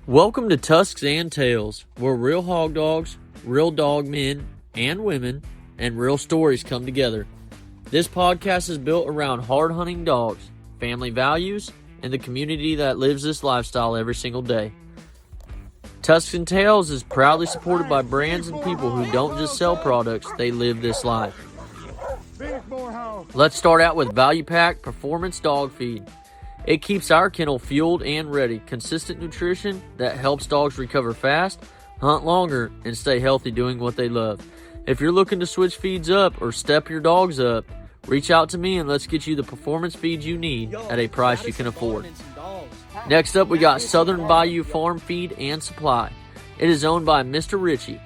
Welcome to Tusks and Tales, where real hog dogs, real dog men and women, and real stories come together. This podcast is built around hard hunting dogs, family values, and the community that lives this lifestyle every single day. Tusks and Tales is proudly supported by brands and people who don't just sell products, they live this life. Let's start out with Value Pack Performance Dog Feed. It keeps our kennel fueled and ready. Consistent nutrition that helps dogs recover fast, hunt longer, and stay healthy doing what they love. If you're looking to switch feeds up or step your dogs up, reach out to me and let's get you the performance feeds you need at a price you can afford. Next up, we got Southern Bayou Farm Feed and Supply. It is owned by Mr. Ritchie.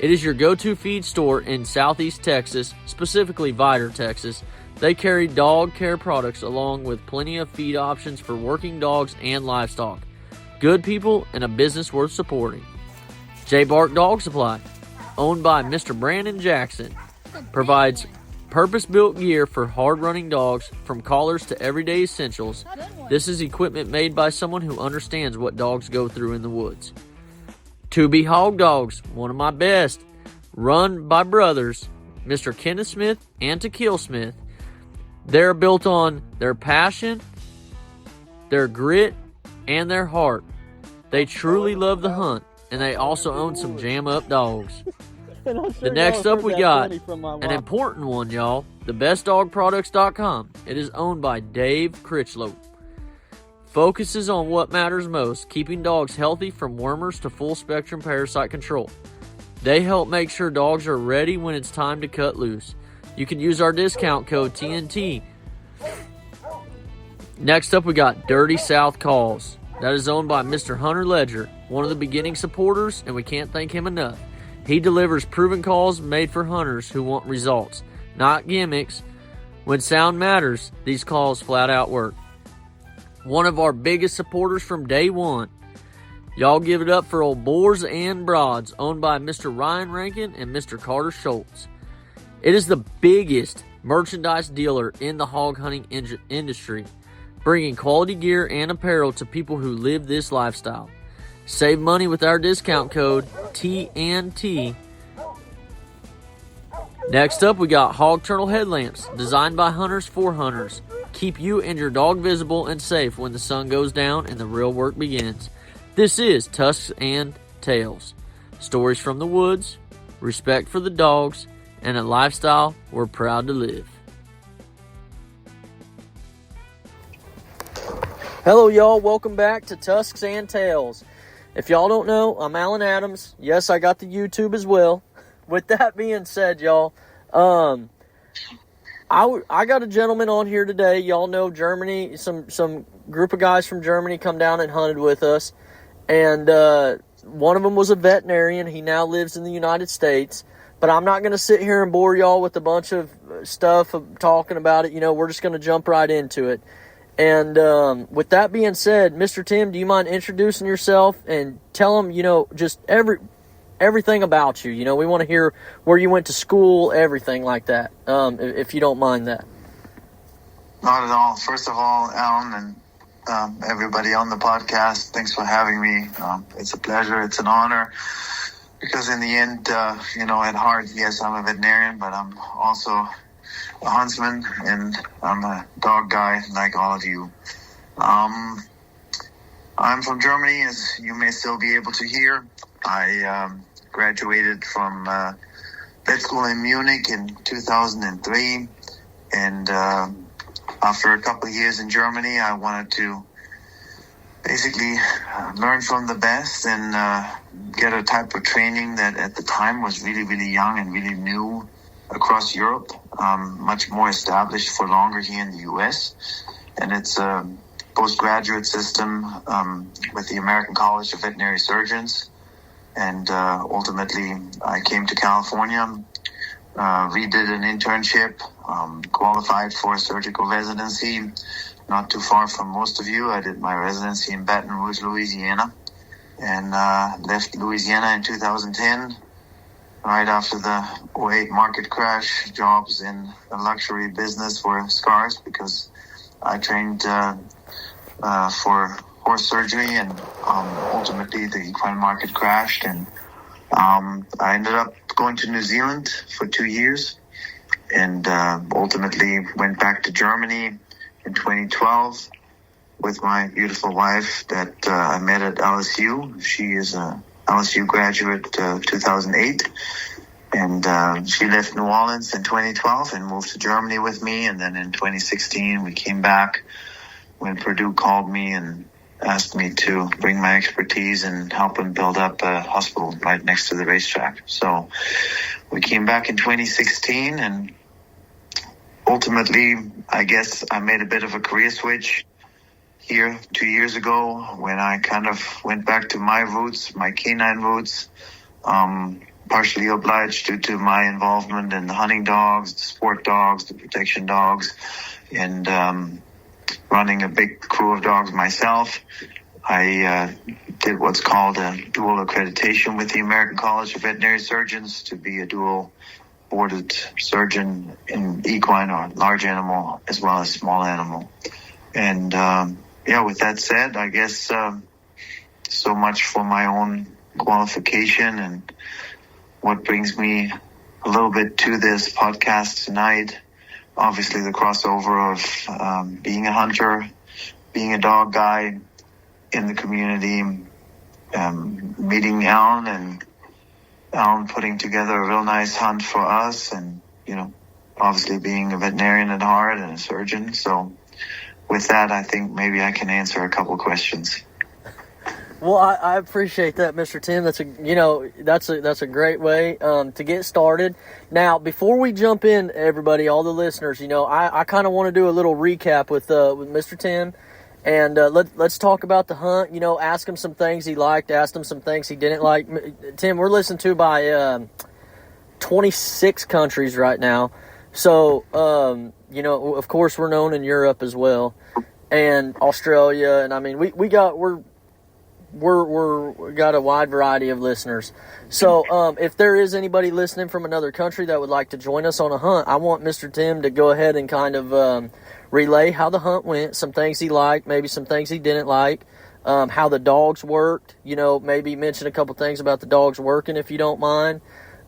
It is your go-to feed store in Southeast Texas, specifically Vidor, Texas. They carry dog care products along with plenty of feed options for working dogs and livestock. Good people and a business worth supporting. J. Bark Dog Supply, owned by Mr. Brandon Jackson, provides purpose-built gear for hard-running dogs from collars to everyday essentials. This is equipment made by someone who understands what dogs go through in the woods. 2B Hog Dogs, one of my best, run by brothers, Mr. Kenneth Smith and Tequil Smith. They're built on their passion, their grit, and their heart. They truly love the hunt, and they also own some jam-up dogs. The next up we got an important one, y'all. TheBestDogProducts.com. It is owned by Dave Critchlow. Focuses on what matters most, keeping dogs healthy from wormers to full-spectrum parasite control. They help make sure dogs are ready when it's time to cut loose. You can use our discount code TNT. Next up, we got Dirty South Calls. That is owned by Mr. Hunter Ledger, one of the beginning supporters, and we can't thank him enough. He delivers proven calls made for hunters who want results, not gimmicks. When sound matters, these calls flat out work. One of our biggest supporters from day one. Y'all give it up for old Boars and Broads, owned by Mr. Ryan Rankin and Mr. Carter Schultz. It is the biggest merchandise dealer in the hog hunting industry, bringing quality gear and apparel to people who live this lifestyle. Save money with our discount code TNT. Next up, we got Hog Turtle Headlamps, designed by hunters for hunters. Keep you and your dog visible and safe when the sun goes down and the real work begins. This is Tusks and Tales. Stories from the woods, respect for the dogs, and a lifestyle we're proud to live. Hello, y'all. Welcome back to Tusks and Tales. If y'all don't know, I'm Alan Adams. Yes, I got the YouTube as well. With that being said, y'all, I got a gentleman on here today. Y'all know Germany. Some group of guys from Germany come down and hunted with us. And one of them was a veterinarian. He now lives in the United States. But I'm not going to sit here and bore y'all with a bunch of stuff of talking about it. You know, we're just going to jump right into it. And with that being said, Mr. Tim, do you mind introducing yourself and tell them, you know, just everything about you? You know, we want to hear where you went to school, everything like that, if you don't mind that. Not at all. First of all, Alan and everybody on the podcast, thanks for having me. It's a pleasure. It's an honor. Because in the end, you know, at heart, yes, I'm a veterinarian, but I'm also a huntsman, and I'm a dog guy like all of you. I'm from Germany, as you may still be able to hear. I graduated from vet school in Munich in 2003, and after a couple of years in Germany, I wanted to basically learn from the best and get a type of training that at the time was really, really young and really new across Europe, much more established for longer here in the U.S. And it's a postgraduate system with the American College of Veterinary Surgeons. And ultimately, I came to California, redid an internship, qualified for a surgical residency, not too far from most of you. I did my residency in Baton Rouge, Louisiana, and left Louisiana in 2010, right after the 2008 market crash. Jobs in the luxury business were scarce because I trained for course, surgery, and ultimately the equine market crashed, and I ended up going to New Zealand for 2 years, and ultimately went back to Germany in 2012 with my beautiful wife that I met at LSU. She is a LSU graduate 2008, and she left New Orleans in 2012 and moved to Germany with me. And then in 2016 we came back when Purdue called me and asked me to bring my expertise and help them build up a hospital right next to the racetrack. So we came back in 2016, and ultimately, I guess I made a bit of a career switch here 2 years ago when I kind of went back to my roots, my canine roots, partially obliged due to my involvement in the hunting dogs, the sport dogs, the protection dogs, and running a big crew of dogs myself. I did what's called a dual accreditation with the American College of Veterinary Surgeons to be a dual boarded surgeon in equine or large animal as well as small animal. And with that said, I guess so much for my own qualification and what brings me a little bit to this podcast tonight. Obviously the crossover of being a hunter, being a dog guy in the community, meeting Alan and Alan putting together a real nice hunt for us, and, obviously being a veterinarian at heart and a surgeon. So with that, I think maybe I can answer a couple questions. Well, I appreciate that, Mr. Tim. That's a great way to get started. Now, before we jump in, everybody, all the listeners, I kind of want to do a little recap with Mr. Tim, and let's talk about the hunt. Ask him some things he liked, ask him some things he didn't like. Tim, we're listened to by 26 countries right now, so of course we're known in Europe as well, and Australia, and I mean we got a wide variety of listeners. So if there is anybody listening from another country that would like to join us on a hunt, I want Mr. Tim to go ahead and kind of relay how the hunt went, some things he liked, maybe some things he didn't like, how the dogs worked, maybe mention a couple things about the dogs working if you don't mind,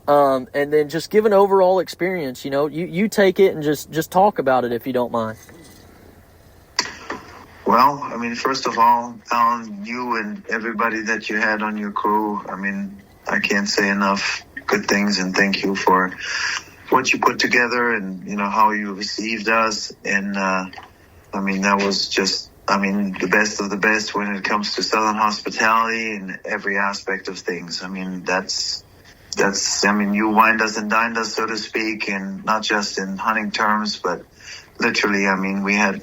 and then just give an overall experience. You take it and just talk about it if you don't mind. Well, I mean, first of all, Alan, you and everybody that you had on your crew, I mean, I can't say enough good things, and thank you for what you put together and, how you received us. And, that was just, the best of the best when it comes to Southern hospitality and every aspect of things. That's, you wined us and dined us, so to speak, and not just in hunting terms, but literally, we had,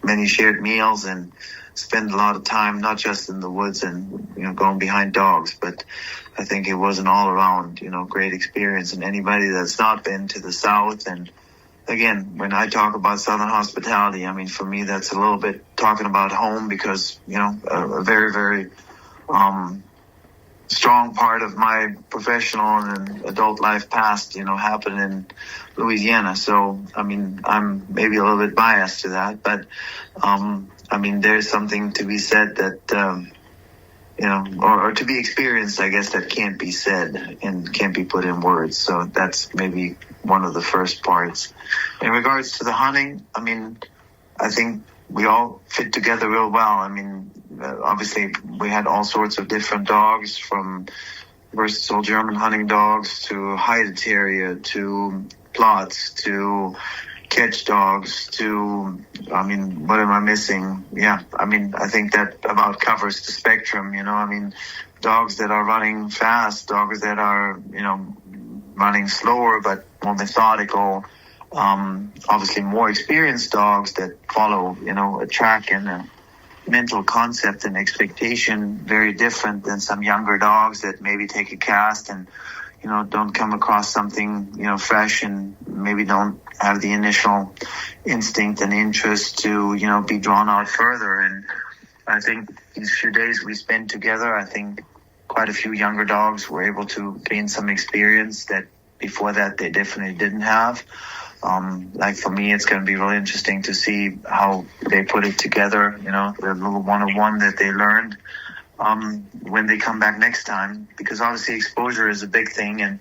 many shared meals and spend a lot of time, not just in the woods and, going behind dogs, but I think it was an all around, great experience. And anybody that's not been to the South, and again, when I talk about Southern hospitality, for me, that's a little bit talking about home because, a very, very, strong part of my professional and adult life past, happened in Louisiana. So, I'm maybe a little bit biased to that, but, there's something to be said that, or to be experienced, I guess, that can't be said and can't be put in words. So that's maybe one of the first parts. In regards to the hunting, I think we all fit together real well. Obviously we had all sorts of different dogs, from versatile German hunting dogs to Haida Terrier to Plots to catch dogs to, what am I missing? Yeah, I think that about covers the spectrum, dogs that are running fast, dogs that are, running slower but more methodical, obviously more experienced dogs that follow, a track and a mental concept and expectation very different than some younger dogs that maybe take a cast and, don't come across something, fresh and maybe don't have the initial instinct and interest to, be drawn out further. And I think these few days we spent together, I think quite a few younger dogs were able to gain some experience that before that they definitely didn't have. Like for me, it's going to be really interesting to see how they put it together, the little 101 that they learned when they come back next time, because obviously exposure is a big thing. And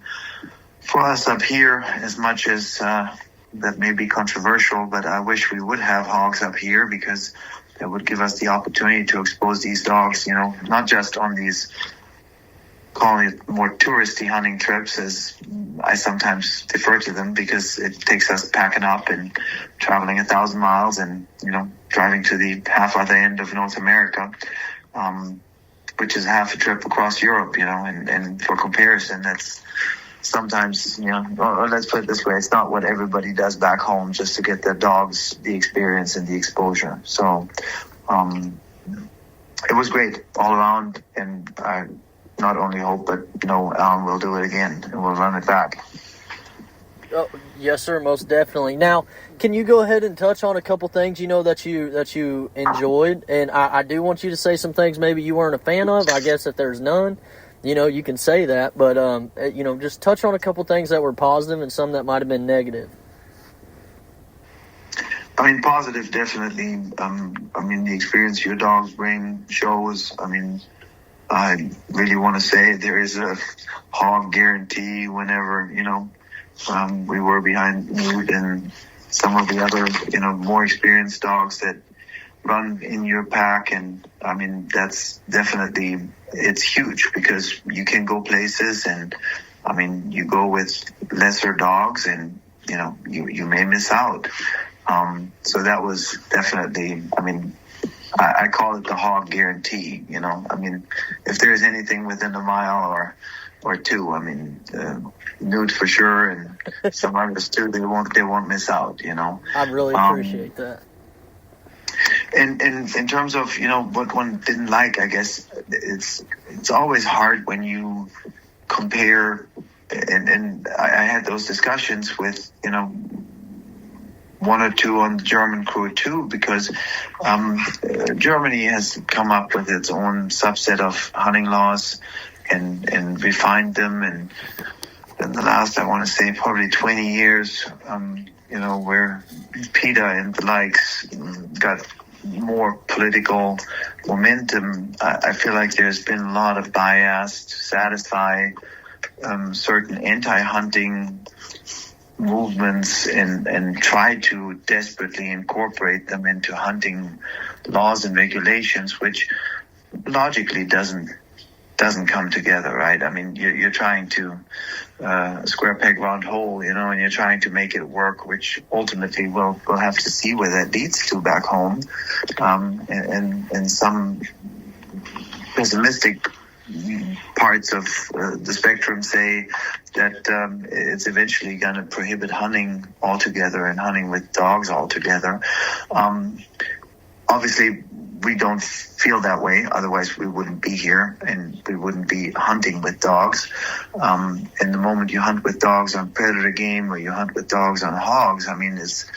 for us up here, as much as that may be controversial, but I wish we would have hogs up here, because that would give us the opportunity to expose these dogs, not just on these, calling it more touristy hunting trips, as I sometimes defer to them, because it takes us packing up and traveling 1,000 miles and, driving to the half other end of North America, which is half a trip across Europe, and for comparison, that's sometimes, or let's put it this way, it's not what everybody does back home just to get their dogs the experience and the exposure. So it was great all around, and I not only hope, but Alan will do it again, and we'll run it back. Oh, yes, sir, most definitely. Now, can you go ahead and touch on a couple things that you enjoyed? And I do want you to say some things maybe you weren't a fan of. I guess if there's none, you can say that. But just touch on a couple things that were positive and some that might have been negative. I mean, positive, definitely. The experience your dogs bring shows. I really want to say there is a hog guarantee whenever, we were behind Newt and some of the other, more experienced dogs that run in your pack. And that's definitely, it's huge, because you can go places and, you go with lesser dogs and, you may miss out. So that was definitely, I call it the hog guarantee, if there's anything within a mile or two, Newt for sure, and some others too, they won't miss out, I really appreciate that. And in terms of, what one didn't like, I guess it's always hard when you compare, and I had those discussions with, one or two on the German crew too, because Germany has come up with its own subset of hunting laws and refined them. And in the last, I want to say, probably 20 years, where PETA and the likes got more political momentum, I feel like there's been a lot of bias to satisfy certain anti-hunting movements and try to desperately incorporate them into hunting laws and regulations, which logically doesn't come together, right? You're trying to square peg round hole, and you're trying to make it work, which ultimately we'll have to see where that leads to back home. And some pessimistic parts of the spectrum say that it's eventually going to prohibit hunting altogether and hunting with dogs altogether. Obviously, we don't feel that way. Otherwise, we wouldn't be here and we wouldn't be hunting with dogs. And the moment you hunt with dogs on predator game or you hunt with dogs on hogs, it's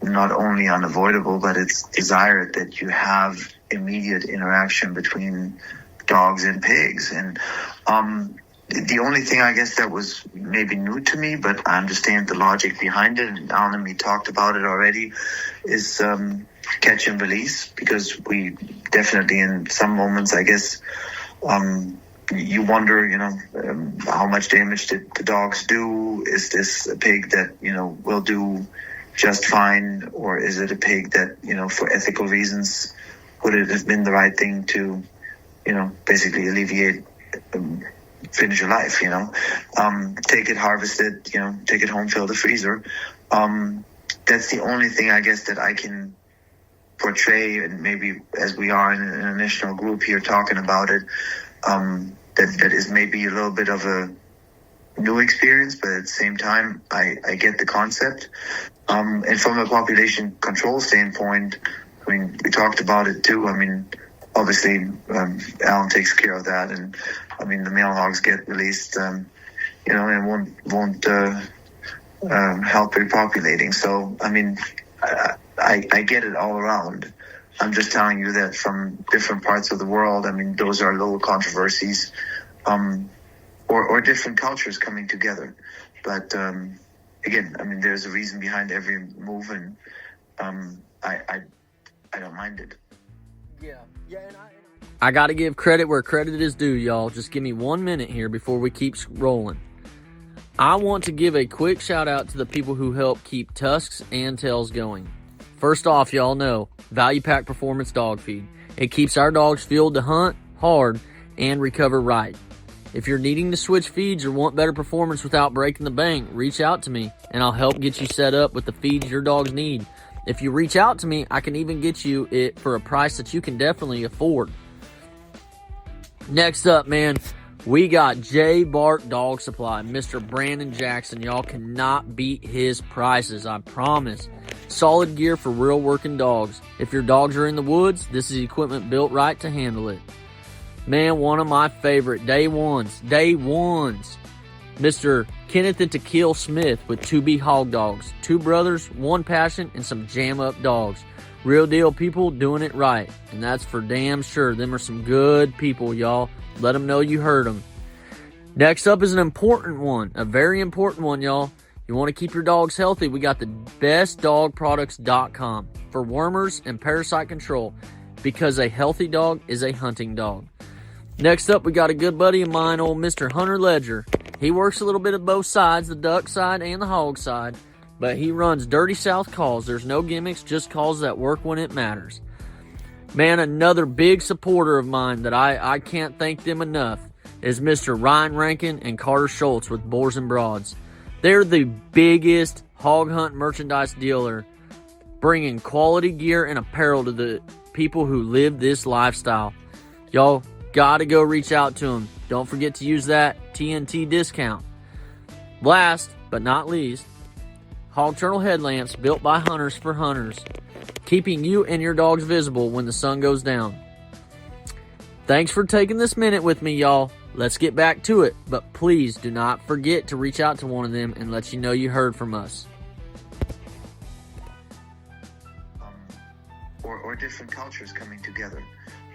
not only unavoidable, but it's desired that you have immediate interaction between dogs and pigs. And the only thing I guess that was maybe new to me, but I understand the logic behind it, and Alan and me talked about it already, is catch and release, because we definitely in some moments, I guess, you wonder, how much damage did the dogs do? Is this a pig that, will do just fine, or is it a pig that, for ethical reasons, would it have been the right thing to basically alleviate, finish your life, take it, harvest it, take it home, fill the freezer. That's the only thing I guess that I can portray, and maybe as we are in an initial group here talking about it, that is maybe a little bit of a new experience, but at the same time, I get the concept. And from a population control standpoint, we talked about it too. Obviously, Alan takes care of that, and the male hogs get released, and won't help repopulating. So, I get it all around. I'm just telling you that from different parts of the world, those are little controversies, or different cultures coming together. But again, I mean, there's a reason behind every move, and I don't mind it. And I got to give credit where credit is due, y'all. Just give me 1 minute here before we keep rolling. I want to give a quick shout out to the people who help keep Tusks and Tails going. First off, y'all know Value Pack Performance Dog Feed. It keeps our dogs fueled to hunt hard and recover right. If you're needing to switch feeds or want better performance without breaking the bank, reach out to me and I'll help get you set up with the feeds your dogs need. If you reach out to me, I can even get you it for a price that you can definitely afford. Next up, man, we got J. Bart Dog Supply, Mr. Brandon Jackson. Y'all cannot beat his prices, I promise. Solid gear for real working dogs. If your dogs are in the woods, this is equipment built right to handle it. Man, one of my favorite day ones, Mr. Kenneth and Tequil Smith with 2B Hog Dogs. 2 brothers, 1 passion, and some jam-up dogs. Real deal people doing it right, and that's for damn sure. Them are some good people, y'all. Let them know you heard them. Next up is an important one, a very important one, y'all. You want to keep your dogs healthy, we got the bestdogproducts.com for wormers and parasite control, because a healthy dog is a hunting dog. Next up, we got a good buddy of mine, old Mr. Hunter Ledger. He works a little bit of both sides, the duck side and the hog side, but he runs Dirty South calls. There's no gimmicks, just calls that work when it matters. Man, another big supporter of mine that I can't thank them enough is Mr. Ryan Rankin and Carter Schultz with Boars and Broads. They're the biggest hog hunt merchandise dealer, bringing quality gear and apparel to the people who live this lifestyle. Y'all gotta go reach out to them. Don't forget to use that TNT discount. Last but not least, Hog Journal headlamps built by hunters for hunters, keeping you and your dogs visible when the sun goes down. Thanks for taking this minute with me, y'all. Let's get back to it, but please do not forget to reach out to one of them and let you know you heard from us. Or different cultures coming together.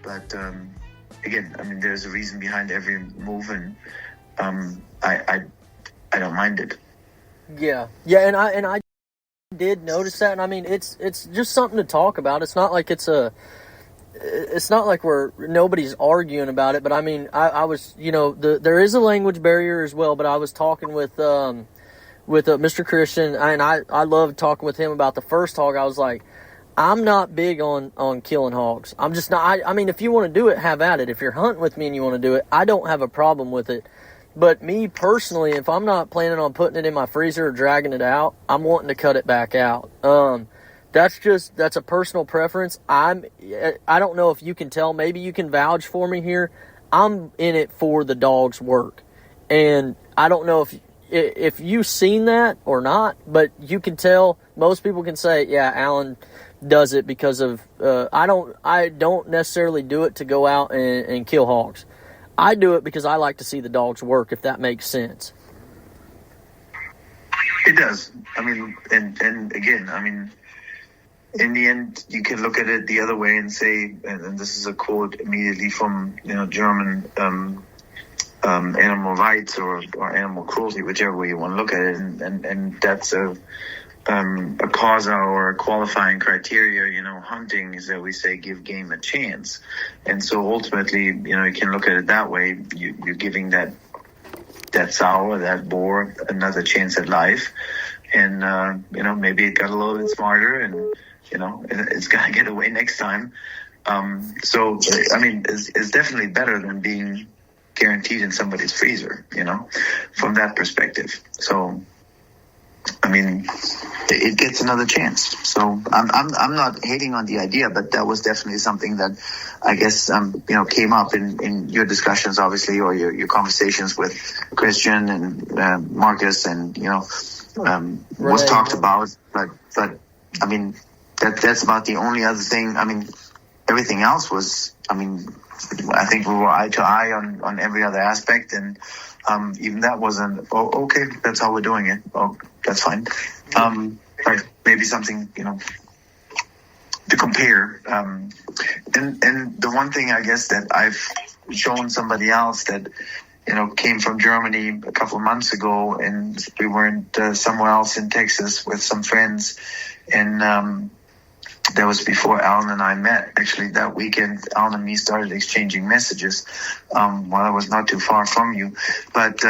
But again, I mean, there's a reason behind every move, and I don't mind it. Yeah, and I did notice that, and I mean, it's just something to talk about. It's not like it's not like nobody's arguing about it, but I mean, I was, there is a language barrier as well, but I was talking with Mr. Christian, and I love talking with him about the first hog. I was like, I'm not big on killing hogs. I'm just not. I mean, if you want to do it, have at it. If you're hunting with me and you want to do it, I don't have a problem with it. But me personally, if I'm not planning on putting it in my freezer or dragging it out, I'm wanting to cut it back out. That's a personal preference. I don't know if you can tell. Maybe you can vouch for me here. I'm in it for the dog's work, and I don't know if you've seen that or not, but you can tell. Most people can say, yeah, Alan does it because of I don't necessarily do it to go out and kill hogs. I do it because I like to see the dogs work, if that makes sense. It does. I mean, and again, I mean, in the end, you can look at it the other way and say, and this is a quote immediately from German animal rights or animal cruelty, whichever way you want to look at it, and that's a causa or a qualifying criteria. Hunting is that we say give game a chance, and so ultimately, you can look at it that way. You're giving that sow or that boar another chance at life, and maybe it got a little bit smarter, and it's gonna get away next time. So I mean, it's definitely better than being guaranteed in somebody's freezer, from that perspective. So I mean, it gets another chance. So I'm not hating on the idea, but that was definitely something that I guess came up in your discussions, obviously, or your conversations with Christian and Marcus, and was talked about. But I mean, that's about the only other thing. I mean, everything else was. I mean, I think we were eye to eye on every other aspect, and even that wasn't, okay, that's how we're doing it. Oh, that's fine. Like maybe something, to compare. And the one thing I guess that I've shown somebody else that came from Germany a couple of months ago, and we went somewhere else in Texas with some friends, and that was before Alan and I met. Actually, that weekend, Alan and me started exchanging messages while I was not too far from you. But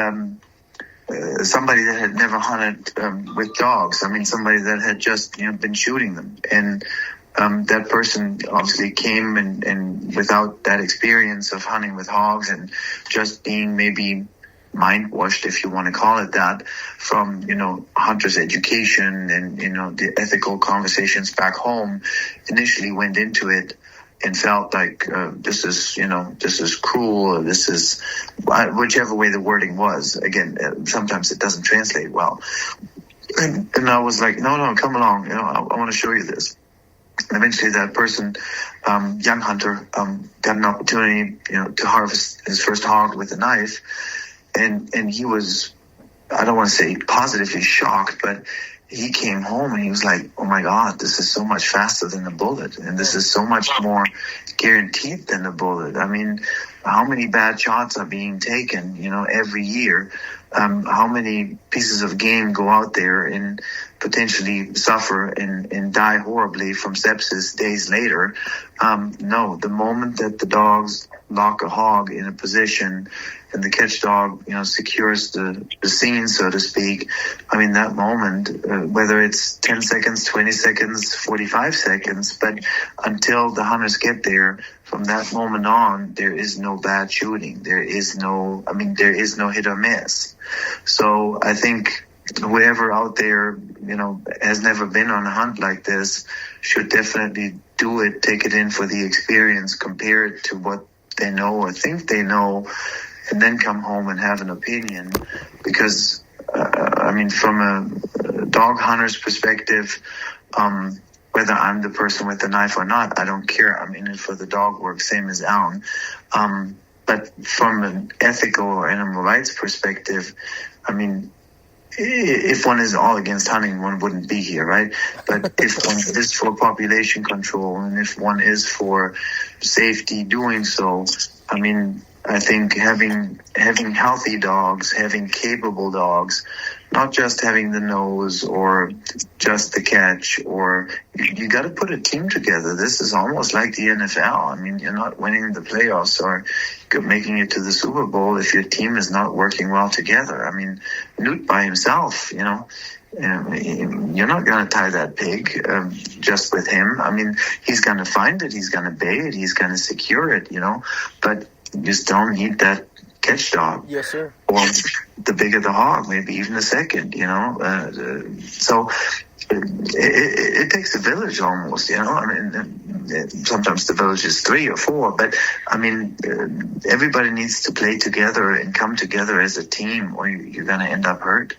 somebody that had never hunted with dogs. I mean, somebody that had just been shooting them, and that person obviously came and without that experience of hunting with hogs and just being maybe mind washed, if you want to call it that, from hunter's education and the ethical conversations back home, initially went into it and felt like this is cruel, or this is whichever way the wording was. Again, sometimes it doesn't translate well, and I was like, no, come along, I want to show you this. And eventually that person, young hunter, got an opportunity to harvest his first hog with a knife, and he was, I don't want to say positively shocked, but he came home and he was like, oh my God, this is so much faster than a bullet. And this is so much more guaranteed than a bullet. I mean, how many bad shots are being taken, every year? How many pieces of game go out there and potentially suffer and die horribly from sepsis days later? No, the moment that the dogs lock a hog in a position and the catch dog, secures the scene, so to speak, I mean, that moment, whether it's 10 seconds, 20 seconds, 45 seconds, but until the hunters get there, from that moment on, there is no bad shooting. There is no hit or miss. So I think whoever out there, has never been on a hunt like this should definitely do it, take it in for the experience, compare it to what they know or think they know, and then come home and have an opinion. Because, from a dog hunter's perspective, whether I'm the person with the knife or not, I don't care. I'm in it for the dog work, same as Alan. But from an ethical or animal rights perspective, if one is all against hunting, one wouldn't be here, right? But if one is for population control and if one is for safety doing so, I think having healthy dogs, having capable dogs, not just having the nose or just the catch, or you got to put a team together. This is almost like the NFL. You're not winning the playoffs or making it to the Super Bowl if your team is not working well together. Newt by himself, you're not going to tie that pig just with him. He's going to find it, he's going to bait it, he's going to secure it, but you still need that catch dog. Yes, sir. Or the bigger the hog, maybe even a second, So it takes a village almost, sometimes the village is 3 or 4, but everybody needs to play together and come together as a team, or you're going to end up hurt.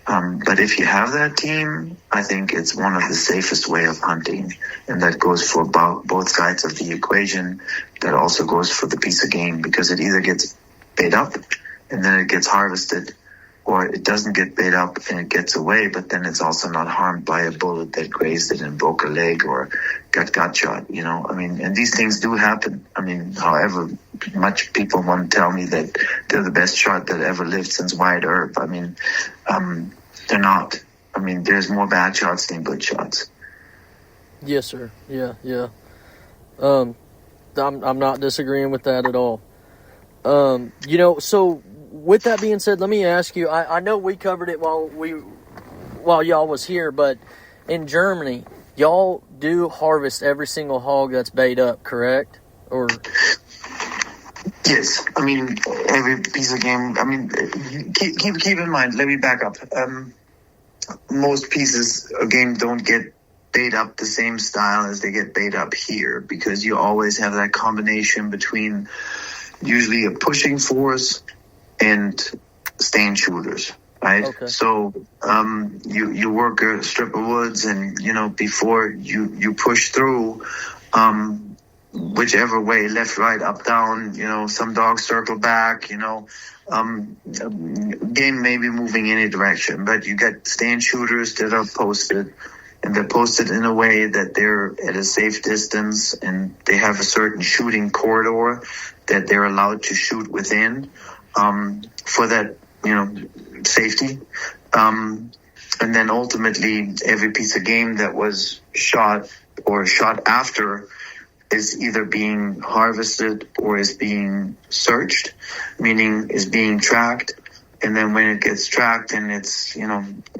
But if you have that team, I think it's one of the safest way of hunting, and that goes for both sides of the equation. That also goes for the piece of game, because it either gets bait up and then it gets harvested, or it doesn't get bait up and it gets away, but then it's also not harmed by a bullet that grazed it and broke a leg or got gut shot, and these things do happen. However much people want to tell me that they're the best shot that ever lived since Wyatt Earp, they're not. There's more bad shots than good shots. Yes, sir. Yeah. I'm not disagreeing with that at all. So with that being said, let me ask you, I know we covered it while y'all was here, but in Germany, y'all do harvest every single hog that's bait up, correct? Or yes, every piece of game. Keep in mind. Let me back up. Most pieces of game don't get bait up the same style as they get bait up here, because you always have that combination between usually a pushing force and stand shooters, right? Okay. So you work a strip of woods, and before you push through, whichever way, left, right, up, down, some dogs circle back, game may be moving any direction, but you got stand shooters that are posted, and they're posted in a way that they're at a safe distance, and they have a certain shooting corridor that they're allowed to shoot within. for that, safety. And then ultimately, every piece of game that was shot or shot after is either being harvested or is being searched, meaning is being tracked. And then when it gets tracked and it's,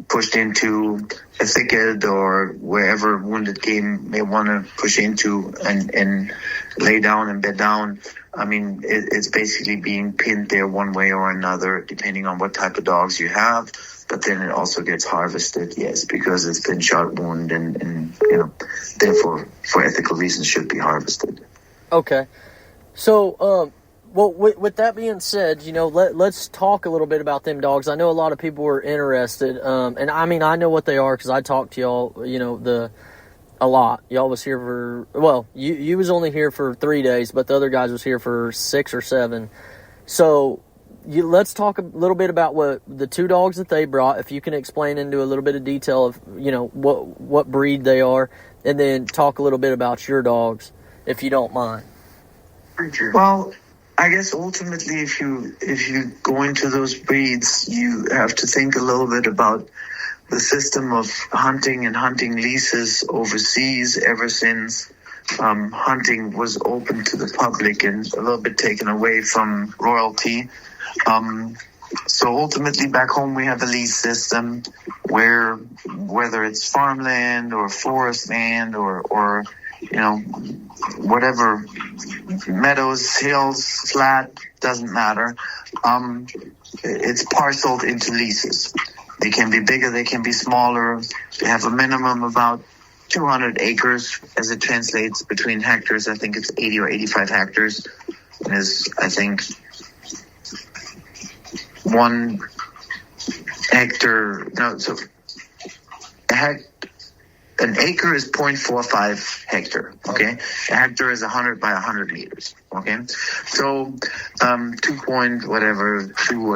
pushed into a thicket or wherever wounded game may want to push into and lay down and bed down, I mean, it's basically being pinned there one way or another, depending on what type of dogs you have. But then it also gets harvested, yes, because it's been shot, wound, and therefore, for ethical reasons, should be harvested. Okay. So, well, with that being said, let's talk a little bit about them dogs. I know a lot of people were interested, and I mean, I know what they are because I talked to y'all, a lot. Y'all was here for, well, you was only here for 3 days, but the other guys was here for 6 or 7. So, let's talk a little bit about what the 2 dogs that they brought, if you can explain into a little bit of detail of, what breed they are, and then talk a little bit about your dogs, if you don't mind. Well, I guess ultimately, if you go into those breeds, you have to think a little bit about the system of hunting and hunting leases overseas ever since hunting was open to the public and a little bit taken away from royalty. So ultimately back home we have a lease system where whether it's farmland or forest land or whatever, meadows, hills, flat, doesn't matter. It's parceled into leases. They can be bigger, they can be smaller. They have a minimum about 200 acres as it translates between hectares. I think it's 80 or 85 hectares. Is, I think, 1 hectare, no, so an acre is 0.45 hectare, okay? A hectare is 100 by 100 meters, okay? So 2 or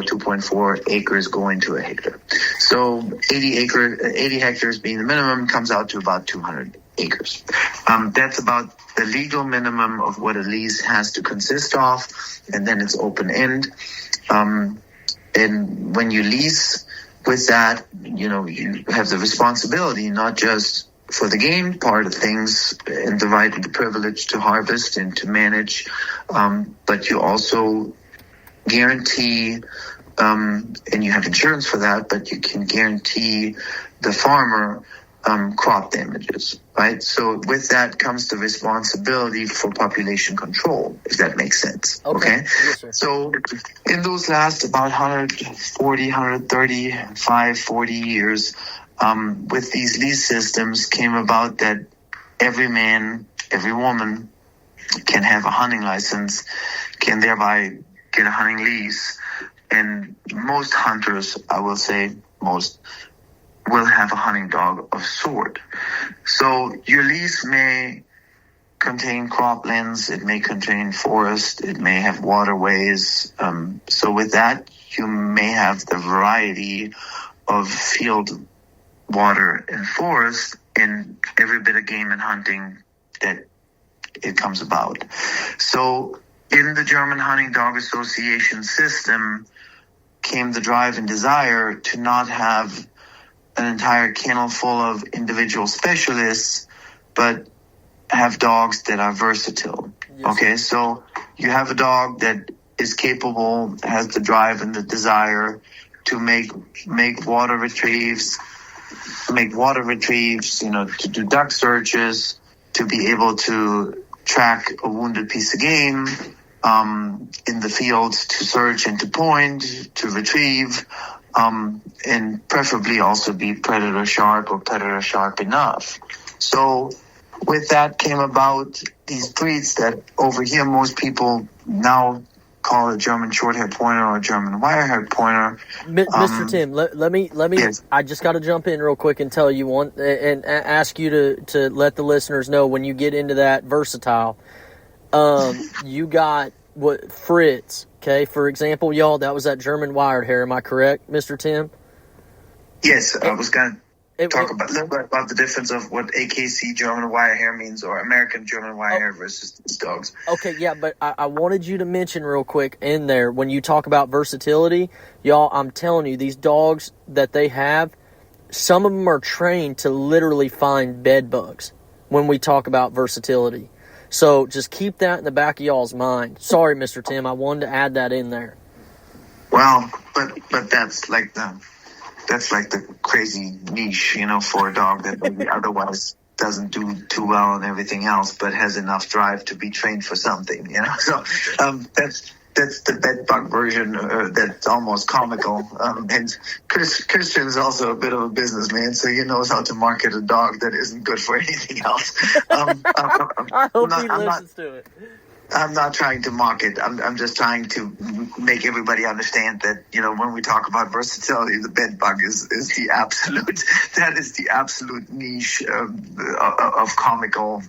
2.4 acres go into a hectare. So 80 hectares being the minimum comes out to about 200 acres. That's about the legal minimum of what a lease has to consist of, and then it's open end. And when you lease with that, you have the responsibility not just for the game part of things and the right and the privilege to harvest and to manage, but you also guarantee, and you have insurance for that, but you can guarantee the farmer crop damages, right? So with that comes the responsibility for population control, if that makes sense. Okay? Yes, sir. So in those last about 140, 135, 40 years, with these lease systems came about that every man, every woman can have a hunting license, can thereby get a hunting lease, and most hunters, I will say most, will have a hunting dog of sort. So your lease may contain croplands, it may contain forest, it may have waterways. So with that, you may have the variety of field, water, and forest in every bit of game and hunting that it comes about. So in the German Hunting Dog Association system came the drive and desire to not have an entire kennel full of individual specialists, but have dogs that are versatile. Yes. Okay, so you have a dog that is capable, has the drive and the desire to make water retrieves, to do duck searches, to be able to track a wounded piece of game in the field, to search and to point, to retrieve, and preferably also be predator sharp or predator sharp enough. So with that came about these breeds that over here most people now call a German short-haired pointer or a German wire-haired pointer. Mr. Tim, let me. Yes. I just got to jump in real quick and tell you one and ask you to let the listeners know when you get into that versatile. You got what Fritz. Okay, for example, y'all, that was that German wired hair. Am I correct, Mr. Tim? Yes, I was going to talk about a little bit about the difference of what AKC German wire hair means, or American German wire hair versus these dogs. Okay, yeah, but I wanted you to mention real quick in there, when you talk about versatility, y'all, I'm telling you, these dogs that they have, some of them are trained to literally find bed bugs when we talk about versatility. So just keep that in the back of y'all's mind. Sorry, Mr. Tim, I wanted to add that in there. Well, but that's like the crazy niche, for a dog that maybe otherwise doesn't do too well and everything else, but has enough drive to be trained for something, So that's the bed bug version. That's almost comical. And Christian is also a bit of a businessman, so he knows how to market a dog that isn't good for anything else. I hope he listens to it. I'm not trying to mock it. I'm just trying to make everybody understand that, when we talk about versatility, the bed bug is the absolute, that is the absolute niche of comical,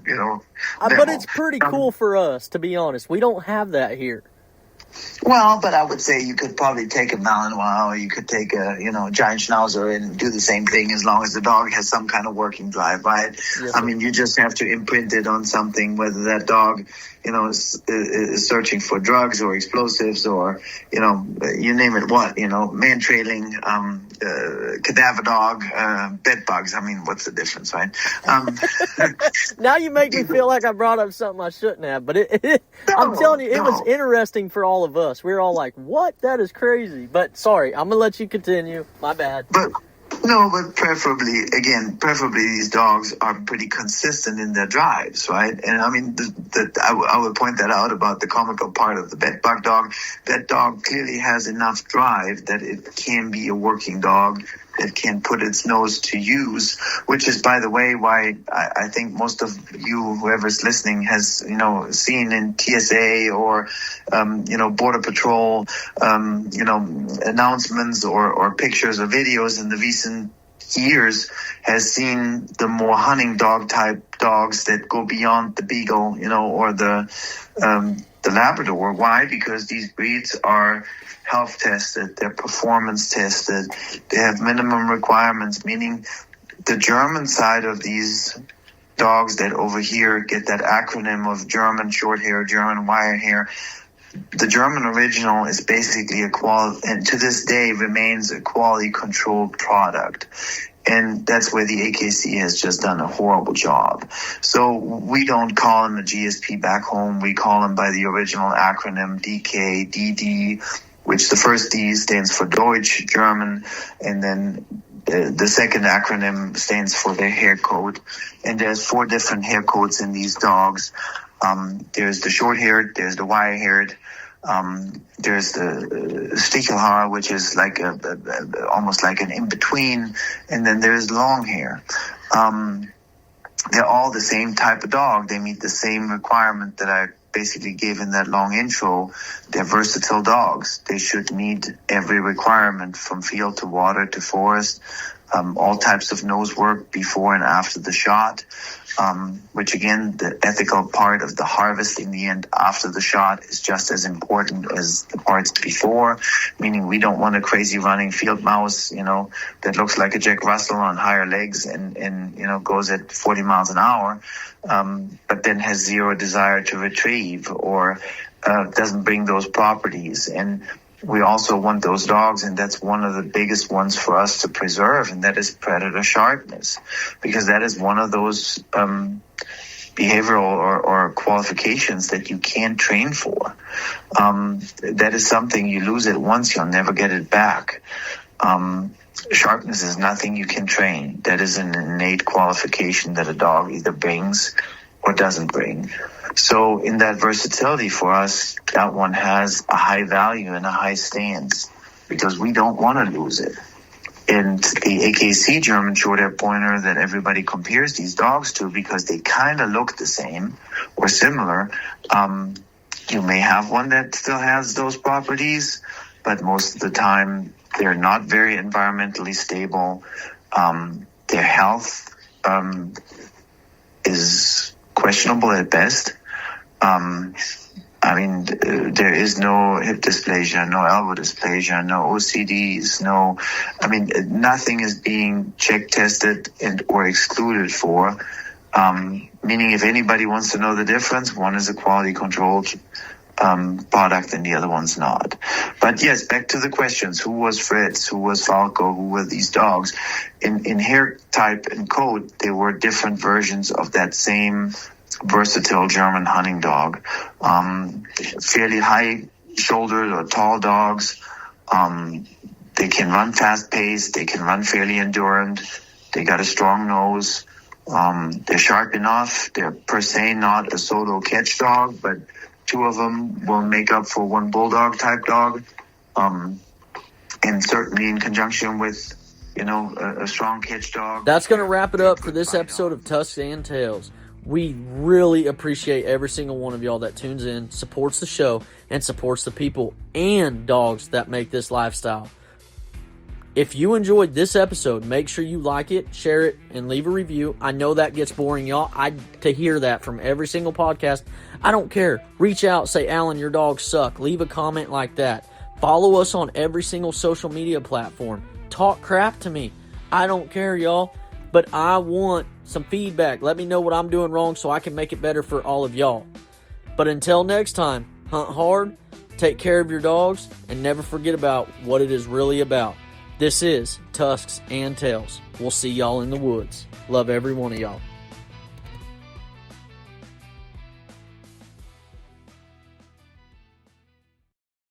But it's pretty cool for us, to be honest. We don't have that here. Well, but I would say you could probably take a Malinois, or you could take a giant Schnauzer and do the same thing, as long as the dog has some kind of working drive, right? Yes, I mean, you just have to imprint it on something, whether that dog, is searching for drugs or explosives, or, you name it, man trailing, cadaver dog, bed bugs. I mean, what's the difference, right? Now you make me feel like I brought up something I shouldn't have, but I'm telling you, it was interesting for all of us. We were all like, what? That is crazy. But sorry, I'm going to let you continue. My bad. But preferably these dogs are pretty consistent in their drives, right? And I mean, I would point that out about the comical part of the bed bug dog. That dog clearly has enough drive that it can be a working dog that can put its nose to use, which is, by the way, why I think most of you, whoever's listening, has, seen in TSA or, Border Patrol, announcements or pictures or videos in the recent years, has seen the more hunting dog type dogs that go beyond the Beagle, or the Labrador. Why? Because these breeds are health tested, they're performance tested, they have minimum requirements, meaning the German side of these dogs that over here get that acronym of German short hair, German wire hair, the German original is basically and to this day remains a quality controlled product. And that's where the AKC has just done a horrible job. So we don't call him a GSP back home. We call him by the original acronym DK, DD, which the first D stands for Deutsch, German, and then the second acronym stands for their hair code. And there's 4 different hair codes in these dogs. There's the short-haired, there's the wire-haired, there's the Stichelhaar, which is like almost like an in-between, and then there's long hair. They're all the same type of dog. They meet the same requirement that I basically gave in that long intro. They're versatile dogs. They should meet every requirement from field to water to forest, all types of nose work before and after the shot, which again, the ethical part of the harvesting the end after the shot is just as important as the parts before, meaning we don't want a crazy running field mouse, that looks like a Jack Russell on higher legs and goes at 40 miles an hour, but then has zero desire to retrieve or doesn't bring those properties. And we also want those dogs, and that's one of the biggest ones for us to preserve, and that is predator sharpness, because that is one of those behavioral or qualifications that you can't train for. That is something you lose it once, you'll never get it back. Sharpness is nothing you can train. That is an innate qualification that a dog either brings or doesn't bring. So in that versatility for us, that one has a high value and a high stance because we don't want to lose it. And the AKC German Short-Hair Pointer that everybody compares these dogs to because they kind of look the same or similar, you may have one that still has those properties, but most of the time they're not very environmentally stable. Their health is questionable at best. I mean, there is no hip dysplasia, no elbow dysplasia, no OCDs, nothing is being check tested or excluded for. Meaning if anybody wants to know the difference, one is a quality controlled product and the other one's not. But yes, back to the questions. Who was Fritz? Who was Falco? Who were these dogs? In hair type and coat, there were different versions of that same versatile German hunting dog. Fairly high-shouldered or tall dogs. They can run fast-paced. They can run fairly endurant. They got a strong nose. They're sharp enough. They're per se not a solo catch dog, but two of them will make up for one bulldog type dog. And certainly in conjunction with, a strong catch dog. That's going to wrap it up for this episode of Tusks and Tails. We really appreciate every single one of y'all that tunes in, supports the show, and supports the people and dogs that make this lifestyle. If you enjoyed this episode, make sure you like it, share it, and leave a review. I know that gets boring, y'all. To hear that from every single podcast, I don't care. Reach out, say, Alan, your dogs suck. Leave a comment like that. Follow us on every single social media platform. Talk crap to me. I don't care, y'all. But I want some feedback. Let me know what I'm doing wrong so I can make it better for all of y'all. But until next time, hunt hard, take care of your dogs, and never forget about what it is really about. This is Tusks and Tails. We'll see y'all in the woods. Love every one of y'all.